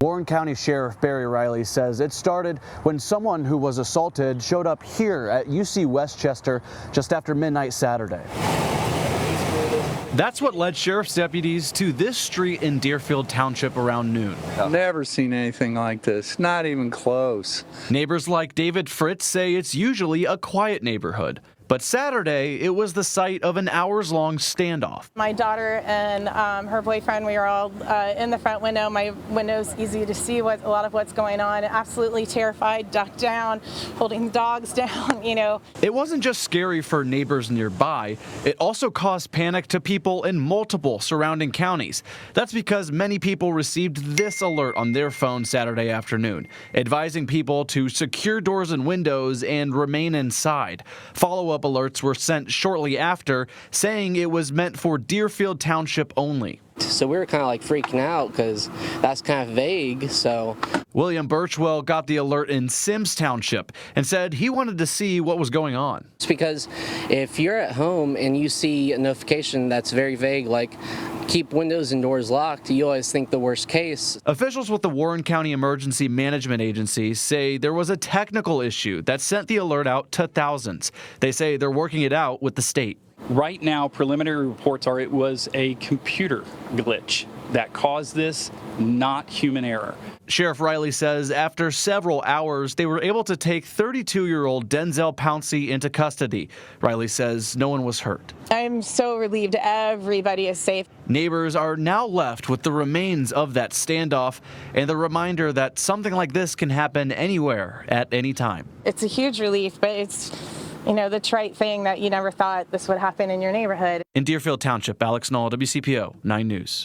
Warren County Sheriff Barry Riley says it started when someone who was assaulted showed up here at UC Westchester just after midnight Saturday. That's what led sheriff's deputies to this street in Deerfield Township around noon. Never seen anything like this, not even close. Neighbors like David Fritz say it's usually a quiet neighborhood. But Saturday, it was the site of an hours-long standoff. My daughter and her boyfriend, we were all in the front window. My window's easy to see a lot of what's going on. Absolutely terrified, ducked down, holding the dogs down, you know. It wasn't just scary for neighbors nearby. It also caused panic to people in multiple surrounding counties. That's because many people received this alert on their phone Saturday afternoon, advising people to secure doors and windows and remain inside. Follow-up alerts were sent shortly after, saying it was meant for Deerfield Township only. So we were kind of like freaking out because that's kind of vague. So William Birchwell got the alert in Sims Township and said he wanted to see what was going on. it's because if you're at home and you see a notification that's very vague, like keep windows and doors locked, you always think the worst case. Officials with the Warren County Emergency Management Agency say there was a technical issue that sent the alert out to thousands. They say they're working it out with the state. Right now, preliminary reports are it was a computer glitch that caused this, not human error. Sheriff Riley says after several hours, they were able to take 32-year-old Denzel Pouncey into custody. Riley says no one was hurt. I'm so relieved everybody is safe. Neighbors are now left with the remains of that standoff and the reminder that something like this can happen anywhere at any time. It's a huge relief, but it's, you know, the trite thing that you never thought this would happen in your neighborhood. In Deerfield Township, Alex Knoll, WCPO 9 News.